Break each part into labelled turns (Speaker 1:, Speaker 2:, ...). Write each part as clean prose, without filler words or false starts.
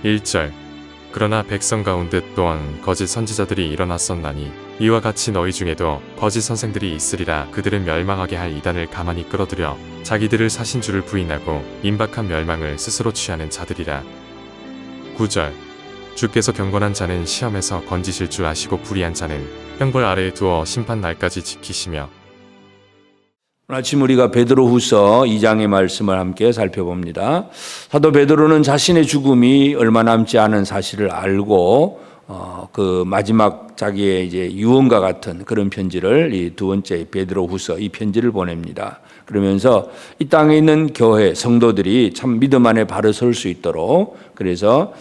Speaker 1: 1절 그러나 백성 가운데 또한 거짓 선지자들이 일어났었나니 이와 같이 너희 중에도 거짓 선생들이 있으리라. 그들은 멸망하게 할 이단을 가만히 끌어들여 자기들을 사신 줄을 부인하고 임박한 멸망을 스스로 취하는 자들이라. 9절 주께서 경건한 자는 시험에서 건지실 줄 아시고 불의한 자는 형벌 아래에 두어 심판 날까지 지키시며.
Speaker 2: 오늘 아침 우리가 베드로후서 2장의 말씀을 함께 살펴봅니다. 사도 베드로는 자신의 죽음이 얼마 남지 않은 사실을 알고 그 마지막 자기의 이제 유언과 같은 그런 편지를 이 두 번째 베드로후서 이 편지를 보냅니다. 그러면서 이 땅에 있는 교회 성도들이 참 믿음 안에 바로 설 수 있도록 그래서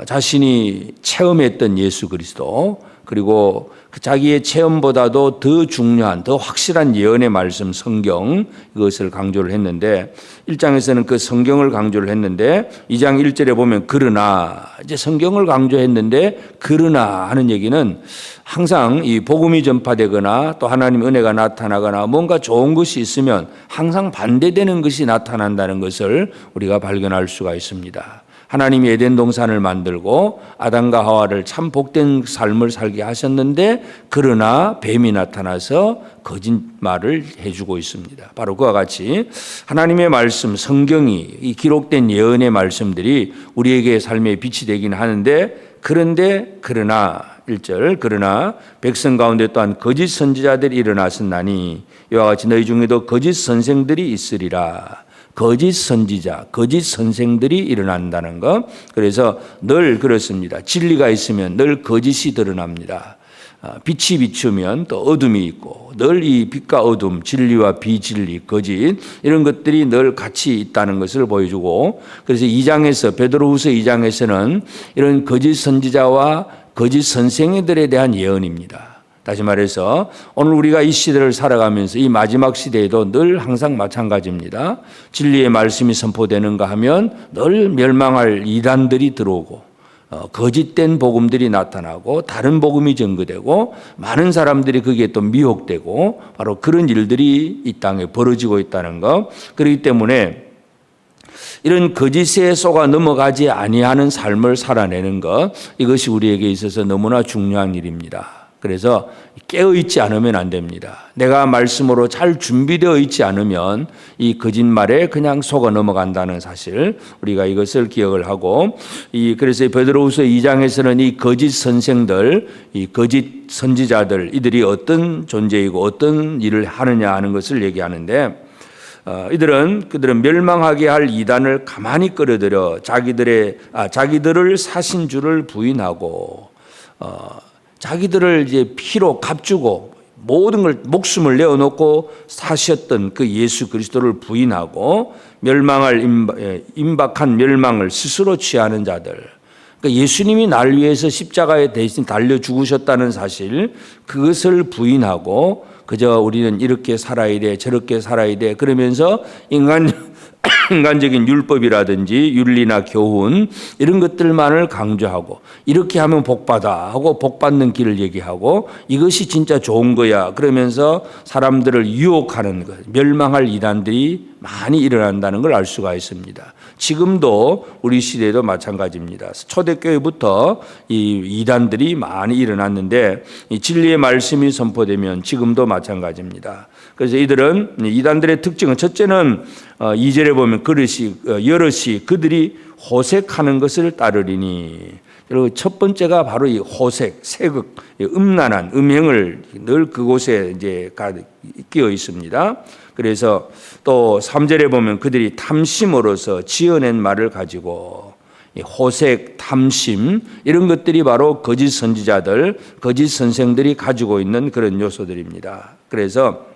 Speaker 2: 자신이 체험했던 예수 그리스도 그리고 그 자기의 체험보다도 더 중요한 더 확실한 예언의 말씀 성경 이것을 강조를 했는데 1장에서는 그 성경을 강조를 했는데 2장 1절에 보면 그러나 이제 성경을 강조했는데 그러나 하는 얘기는 항상 이 복음이 전파되거나 또 하나님 은혜가 나타나거나 뭔가 좋은 것이 있으면 항상 반대되는 것이 나타난다는 것을 우리가 발견할 수가 있습니다. 하나님이 에덴 동산을 만들고 아담과 하와를 참 복된 삶을 살게 하셨는데 그러나 뱀이 나타나서 거짓말을 해주고 있습니다. 바로 그와 같이 하나님의 말씀 성경이 이 기록된 예언의 말씀들이 우리에게 삶의 빛이 되긴 하는데 그러나 1절 그러나 백성 가운데 또한 거짓 선지자들이 일어났으나니 이와 같이 너희 중에도 거짓 선생들이 있으리라. 거짓 선지자, 거짓 선생들이 일어난다는 것. 그래서 늘 그렇습니다. 진리가 있으면 늘 거짓이 드러납니다. 빛이 비추면 또 어둠이 있고 늘 이 빛과 어둠, 진리와 비진리, 거짓 이런 것들이 늘 같이 있다는 것을 보여주고 그래서 2장에서 베드로후서 2장에서는 이런 거짓 선지자와 거짓 선생들에 대한 예언입니다. 다시 말해서 오늘 우리가 이 시대를 살아가면서 이 마지막 시대에도 늘 항상 마찬가지입니다. 진리의 말씀이 선포되는가 하면 늘 멸망할 이단들이 들어오고 거짓된 복음들이 나타나고 다른 복음이 전거되고 많은 사람들이 거기에 또 미혹되고 바로 그런 일들이 이 땅에 벌어지고 있다는 것. 그렇기 때문에 이런 거짓에 속아 넘어가지 아니하는 삶을 살아내는 것 이것이 우리에게 있어서 너무나 중요한 일입니다. 그래서 깨어있지 않으면 안 됩니다. 내가 말씀으로 잘 준비되어 있지 않으면 이 거짓말에 그냥 속아 넘어간다는 사실 우리가 이것을 기억을 하고 그래서 베드로후서 2장에서는 이 거짓 선생들, 이 거짓 선지자들 이들이 어떤 존재이고 어떤 일을 하느냐 하는 것을 얘기하는데 그들은 멸망하게 할 이단을 가만히 끌어들여 자기들을 사신 줄을 부인하고 자기들을 이제 피로 값주고 모든 걸 목숨을 내어놓고 사셨던 그 예수 그리스도를 부인하고 임박한 멸망을 스스로 취하는 자들. 그러니까 예수님이 날 위해서 십자가에 대신 달려 죽으셨다는 사실 그것을 부인하고 그저 우리는 이렇게 살아야 돼 저렇게 살아야 돼 그러면서 인간적인 율법이라든지 윤리나 교훈 이런 것들만을 강조하고 이렇게 하면 복받아 하고 복받는 길을 얘기하고 이것이 진짜 좋은 거야 그러면서 사람들을 유혹하는 것 멸망할 이단들이 많이 일어난다는 걸 알 수가 있습니다. 지금도 우리 시대도 마찬가지입니다. 초대교회부터 이 이단들이 많이 일어났는데 이 진리의 말씀이 선포되면 지금도 마찬가지입니다. 그래서 이단들의 특징은 첫째는 2절에 보면 여럿이 그들이 호색하는 것을 따르리니 그리고 첫 번째가 바로 이 호색, 세극, 음란한 음행을 늘 그곳에 이제 끼어 있습니다. 그래서 또 3절에 보면 그들이 탐심으로서 지어낸 말을 가지고 호색, 탐심 이런 것들이 바로 거짓 선지자들, 거짓 선생들이 가지고 있는 그런 요소들입니다. 그래서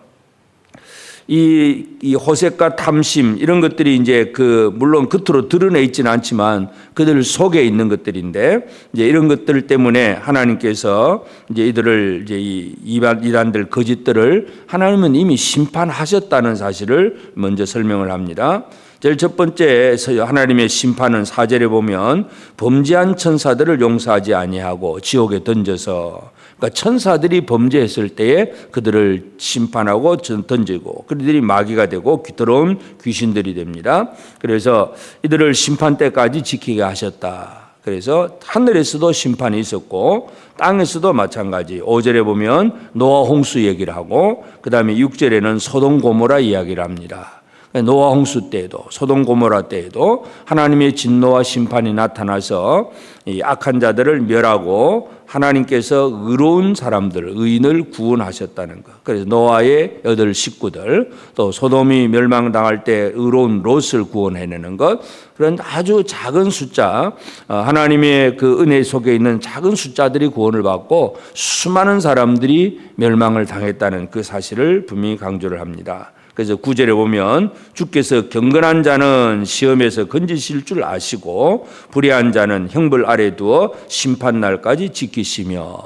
Speaker 2: 이 호색과 탐심 이런 것들이 이제 물론 겉으로 드러내 있지는 않지만 그들 속에 있는 것들인데 이제 이런 것들 때문에 하나님께서 이제 이들을 이제 이 이단들 거짓들을 하나님은 이미 심판하셨다는 사실을 먼저 설명을 합니다. 제일 첫 번째 하나님의 심판은 4절에 보면 범죄한 천사들을 용서하지 아니하고 지옥에 던져서 그러니까 천사들이 범죄했을 때에 그들을 심판하고 던지고 그들이 마귀가 되고 더러운 귀신들이 됩니다. 그래서 이들을 심판 때까지 지키게 하셨다. 그래서 하늘에서도 심판이 있었고 땅에서도 마찬가지. 5절에 보면 노아 홍수 얘기를 하고 그다음에 6절에는 소돔 고모라 이야기를 합니다. 노아 홍수 때에도 소돔 고모라 때에도 하나님의 진노와 심판이 나타나서 이 악한 자들을 멸하고 하나님께서 의로운 사람들, 의인을 구원하셨다는 것. 그래서 노아의 8 식구들, 또 소돔이 멸망당할 때 의로운 롯을 구원해내는 것. 그런 아주 작은 숫자, 하나님의 그 은혜 속에 있는 작은 숫자들이 구원을 받고 수많은 사람들이 멸망을 당했다는 그 사실을 분명히 강조를 합니다. 그래서 9절에 보면 주께서 경건한 자는 시험에서 건지실 줄 아시고 불의한 자는 형벌 아래 두어 심판날까지 지키시며,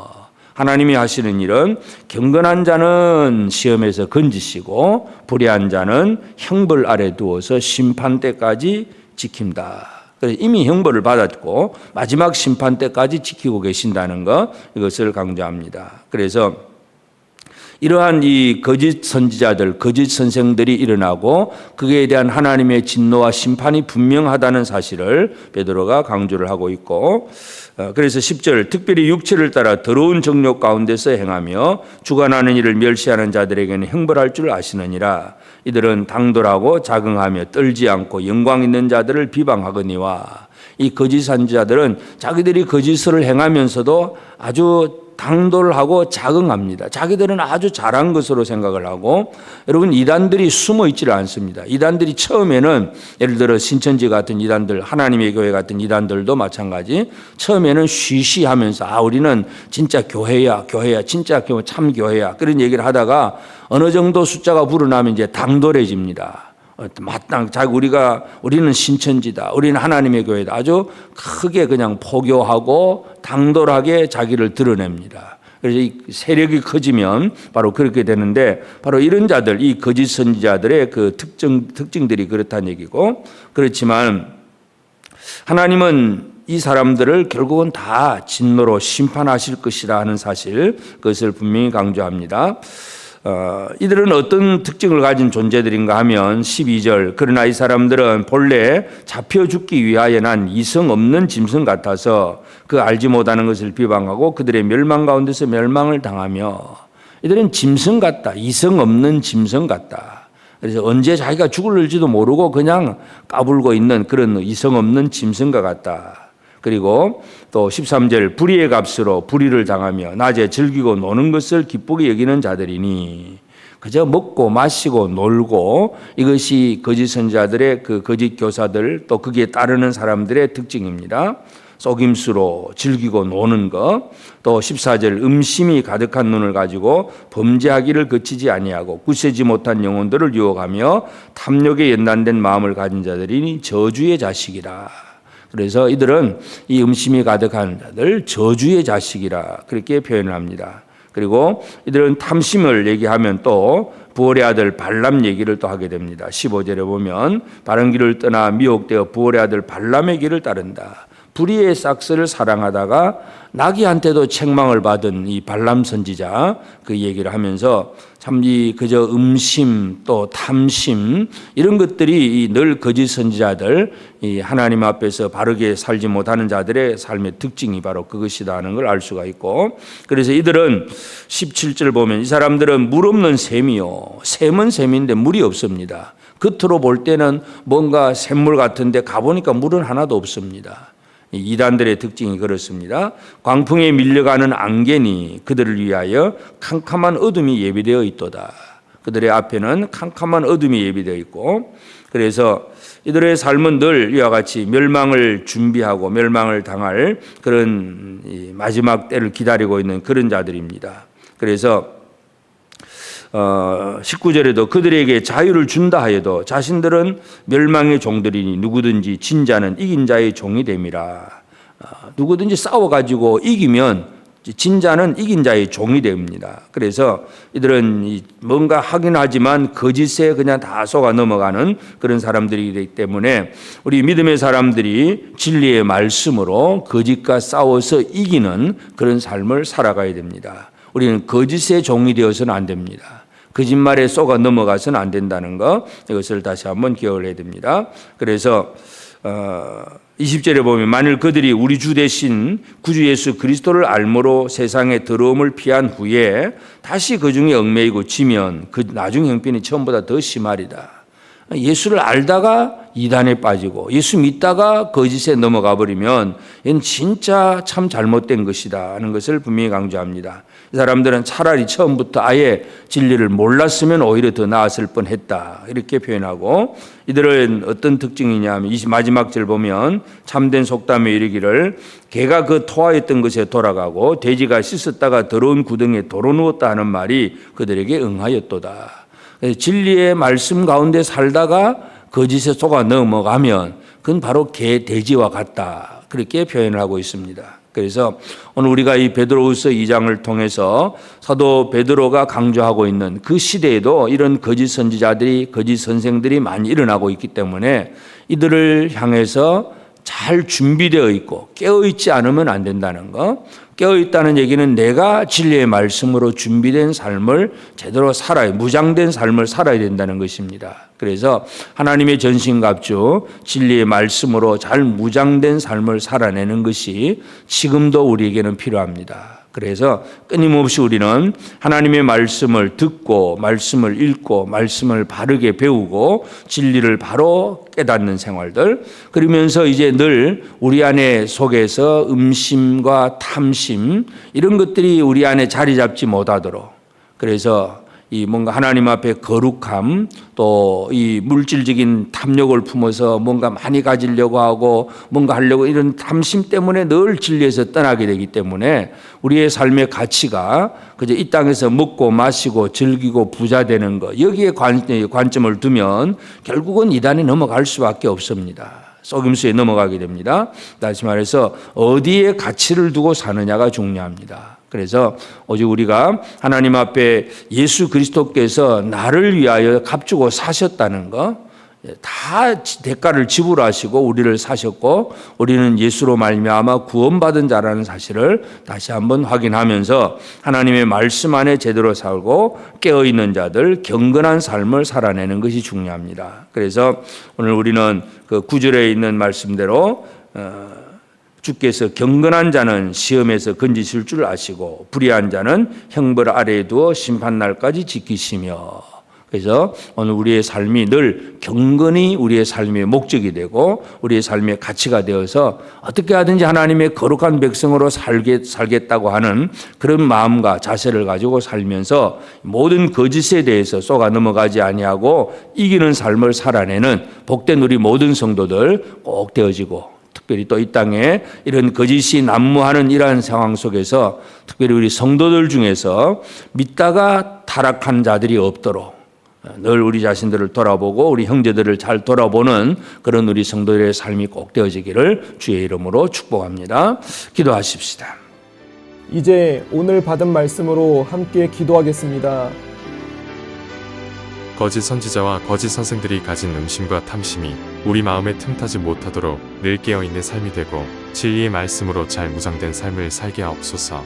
Speaker 2: 하나님이 하시는 일은 경건한 자는 시험에서 건지시고 불의한 자는 형벌 아래 두어서 심판 때까지 지킨다. 그래서 이미 형벌을 받았고 마지막 심판 때까지 지키고 계신다는 것, 이것을 강조합니다. 그래서 이러한 이 거짓 선지자들, 거짓 선생들이 일어나고 그에 대한 하나님의 진노와 심판이 분명하다는 사실을 베드로가 강조를 하고 있고, 그래서 10절 특별히 육체를 따라 더러운 정욕 가운데서 행하며 주관하는 일을 멸시하는 자들에게는 형벌할 줄 아시느니라. 이들은 당돌하고 자긍하며 떨지 않고 영광 있는 자들을 비방하거니와. 이 거짓 선지자들은 자기들이 거짓을 행하면서도 아주 당돌하고 자긍합니다. 자기들은 아주 잘한 것으로 생각을 하고, 여러분 이단들이 숨어 있지를 않습니다. 이단들이 처음에는 예를 들어 신천지 같은 이단들, 하나님의 교회 같은 이단들도 마찬가지, 처음에는 쉬쉬하면서 우리는 진짜 교회야 진짜 참 교회야 그런 얘기를 하다가 어느 정도 숫자가 불어나면 이제 당돌해집니다. 우리는 신천지다, 우리는 하나님의 교회다, 아주 크게 그냥 포교하고 당돌하게 자기를 드러냅니다. 그래서 이 세력이 커지면 바로 그렇게 되는데, 바로 이런 자들, 이 거짓 선지자들의 그 특징들이 그렇다는 얘기고, 그렇지만 하나님은 이 사람들을 결국은 다 진노로 심판하실 것이라 하는 사실, 그것을 분명히 강조합니다. 이들은 어떤 특징을 가진 존재들인가 하면 12절, 그러나 이 사람들은 본래 잡혀 죽기 위하여 난 이성 없는 짐승 같아서 그 알지 못하는 것을 비방하고 그들의 멸망 가운데서 멸망을 당하며, 이들은 짐승 같다, 이성 없는 짐승 같다. 그래서 언제 자기가 죽을지도 모르고 그냥 까불고 있는 그런 이성 없는 짐승과 같다. 그리고 또 13절, 불의의 값으로 불의를 당하며 낮에 즐기고 노는 것을 기쁘게 여기는 자들이니. 그저 먹고 마시고 놀고, 이것이 거짓 선지자들의 그 거짓 교사들, 또 거기에 따르는 사람들의 특징입니다. 속임수로 즐기고 노는 것. 또 14절, 음심이 가득한 눈을 가지고 범죄하기를 그치지 아니하고 굳세지 못한 영혼들을 유혹하며 탐욕에 연단된 마음을 가진 자들이니 저주의 자식이라. 그래서 이들은 이 음심이 가득한 자들, 저주의 자식이라 그렇게 표현을 합니다. 그리고 이들은 탐심을 얘기하면 또 부올의 아들 발람 얘기를 또 하게 됩니다. 15절에 보면 바른 길을 떠나 미혹되어 부올의 아들 발람의 길을 따른다. 불의의 싹스를 사랑하다가 나귀한테도 책망을 받은 이 발람 선지자, 그 얘기를 하면서 참 이 그저 음심 또 탐심 이런 것들이 늘 거짓 선지자들, 이 하나님 앞에서 바르게 살지 못하는 자들의 삶의 특징이 바로 그것이다 하는 걸 알 수가 있고, 그래서 이들은 17절 보면 이 사람들은 물 없는 샘이요, 샘은 샘인데 물이 없습니다. 겉으로 볼 때는 뭔가 샘물 같은데 가보니까 물은 하나도 없습니다. 이단들의 특징이 그렇습니다. 광풍에 밀려가는 안개니 그들을 위하여 캄캄한 어둠이 예비되어 있도다. 그들의 앞에는 캄캄한 어둠이 예비되어 있고, 그래서 이들의 삶은 늘 이와 같이 멸망을 준비하고 멸망을 당할 그런 마지막 때를 기다리고 있는 그런 자들입니다. 그래서 19절에도 그들에게 자유를 준다 하여도 자신들은 멸망의 종들이니 누구든지 진 자는 이긴 자의 종이 됨이라. 누구든지 싸워가지고 이기면 진 자는 이긴 자의 종이 됩니다. 그래서 이들은 뭔가 하긴 하지만 거짓에 그냥 다 속아 넘어가는 그런 사람들이기 때문에 우리 믿음의 사람들이 진리의 말씀으로 거짓과 싸워서 이기는 그런 삶을 살아가야 됩니다. 우리는 거짓의 종이 되어서는 안 됩니다. 거짓말에 속아 넘어가서는 안 된다는 것, 이것을 다시 한번 기억을 해야 됩니다. 그래서 20절에 보면 만일 그들이 우리 주 대신 구주 예수 그리스도를 알므로 세상의 더러움을 피한 후에 다시 그 중에 얽매이고 지면 그 나중 형편이 처음보다 더 심하리다. 예수를 알다가 이단에 빠지고 예수 믿다가 거짓에 넘어가 버리면 이건 진짜 참 잘못된 것이다 하는 것을 분명히 강조합니다. 이 사람들은 차라리 처음부터 아예 진리를 몰랐으면 오히려 더 나았을 뻔했다 이렇게 표현하고, 이들은 어떤 특징이냐 하면 이 마지막 절 보면 참된 속담에 이르기를 개가 그 토하였던 것에 돌아가고 돼지가 씻었다가 더러운 구덩이에 도로 누웠다 하는 말이 그들에게 응하였도다. 진리의 말씀 가운데 살다가 거짓에 속아 넘어가면 그건 바로 개, 돼지와 같다 그렇게 표현을 하고 있습니다. 그래서 오늘 우리가 이 베드로후서 2장을 통해서 사도 베드로가 강조하고 있는 그 시대에도 이런 거짓 선지자들이, 거짓 선생들이 많이 일어나고 있기 때문에 이들을 향해서 잘 준비되어 있고 깨어있지 않으면 안 된다는 거. 깨어있다는 얘기는 내가 진리의 말씀으로 준비된 삶을 제대로 살아야, 무장된 삶을 살아야 된다는 것입니다. 그래서 하나님의 전신갑주 진리의 말씀으로 잘 무장된 삶을 살아내는 것이 지금도 우리에게는 필요합니다. 그래서 끊임없이 우리는 하나님의 말씀을 듣고 말씀을 읽고 말씀을 바르게 배우고 진리를 바로 깨닫는 생활들, 그러면서 이제 늘 우리 안에 속에서 음심과 탐심 이런 것들이 우리 안에 자리 잡지 못하도록, 그래서 이 뭔가 하나님 앞에 거룩함, 또 이 물질적인 탐욕을 품어서 뭔가 많이 가지려고 하고 뭔가 하려고 이런 탐심 때문에 늘 진리에서 떠나게 되기 때문에 우리의 삶의 가치가 그저 이 땅에서 먹고 마시고 즐기고 부자 되는 것, 여기에 관점을 두면 결국은 이단에 넘어갈 수밖에 없습니다. 속임수에 넘어가게 됩니다. 다시 말해서 어디에 가치를 두고 사느냐가 중요합니다. 그래서 오직 우리가 하나님 앞에 예수 그리스도께서 나를 위하여 값주고 사셨다는 거, 다 대가를 지불하시고 우리를 사셨고 우리는 예수로 말미암아 구원받은 자라는 사실을 다시 한번 확인하면서 하나님의 말씀 안에 제대로 살고 깨어있는 자들, 경건한 삶을 살아내는 것이 중요합니다. 그래서 오늘 우리는 그 9절에 있는 말씀대로 주께서 경건한 자는 시험에서 건지실 줄 아시고 불의한 자는 형벌 아래에 두어 심판날까지 지키시며, 그래서 오늘 우리의 삶이 늘 경건이 우리의 삶의 목적이 되고 우리의 삶의 가치가 되어서 어떻게 하든지 하나님의 거룩한 백성으로 살겠다고 하는 그런 마음과 자세를 가지고 살면서 모든 거짓에 대해서 쏘가 넘어가지 아니하고 이기는 삶을 살아내는 복된 우리 모든 성도들 꼭 되어지고, 특별히 또 이 땅에 이런 거짓이 난무하는 이러한 상황 속에서 특별히 우리 성도들 중에서 믿다가 타락한 자들이 없도록 늘 우리 자신들을 돌아보고 우리 형제들을 잘 돌아보는 그런 우리 성도들의 삶이 꼭 되어지기를 주의 이름으로 축복합니다. 기도하십시다.
Speaker 3: 이제 오늘 받은 말씀으로 함께 기도하겠습니다.
Speaker 1: 거짓 선지자와 거짓 선생들이 가진 음심과 탐심이 우리 마음에 틈타지 못하도록 늘 깨어있는 삶이 되고 진리의 말씀으로 잘 무장된 삶을 살게 하옵소서.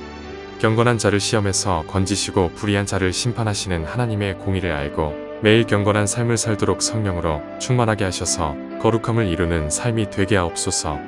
Speaker 1: 경건한 자를 시험에서 건지시고 불의한 자를 심판하시는 하나님의 공의를 알고 매일 경건한 삶을 살도록 성령으로 충만하게 하셔서 거룩함을 이루는 삶이 되게 하옵소서.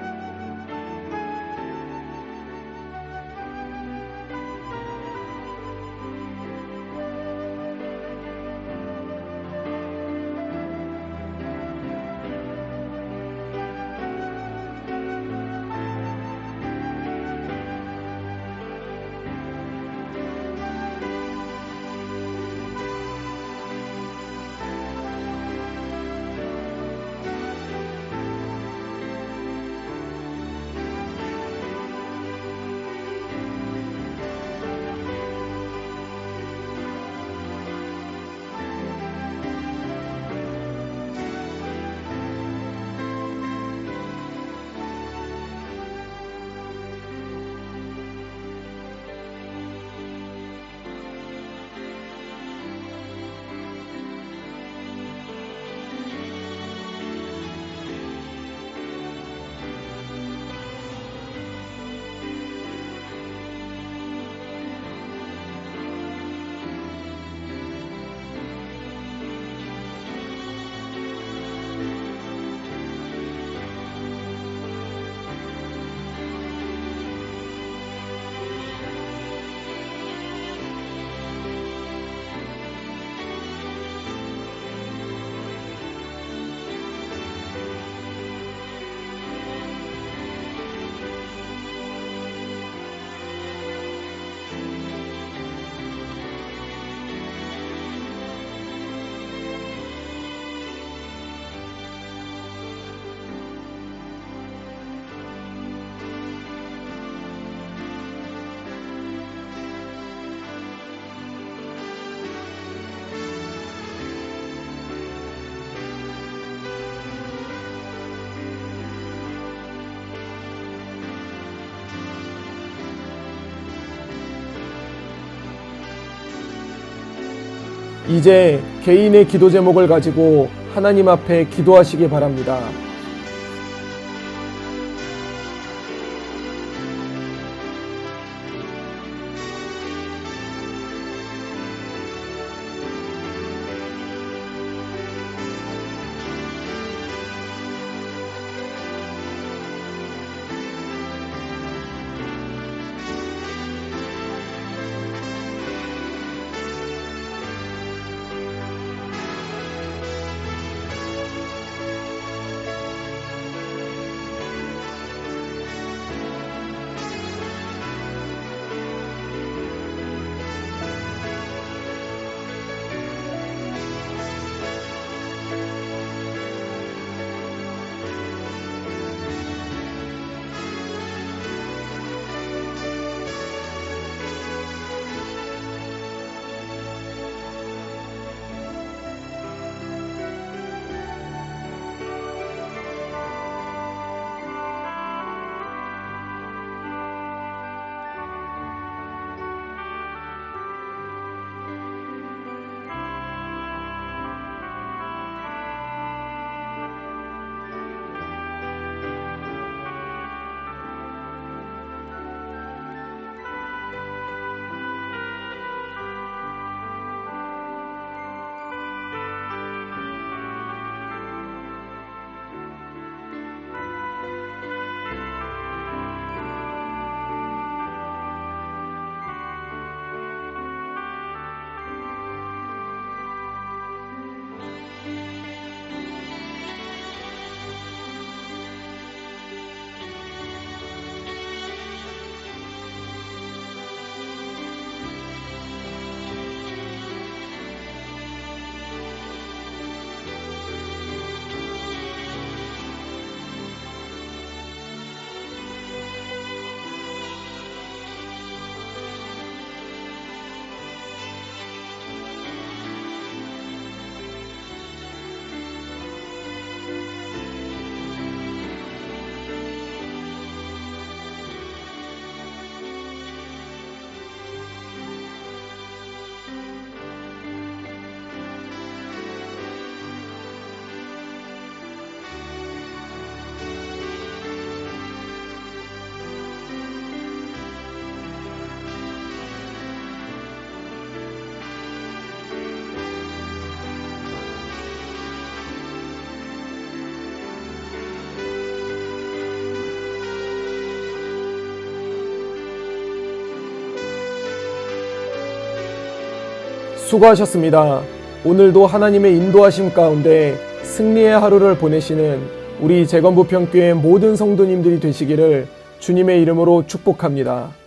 Speaker 3: 이제 개인의 기도 제목을 가지고 하나님 앞에 기도하시기 바랍니다. 수고하셨습니다. 오늘도 하나님의 인도하심 가운데 승리의 하루를 보내시는 우리 재건부평교회 모든 성도님들이 되시기를 주님의 이름으로 축복합니다.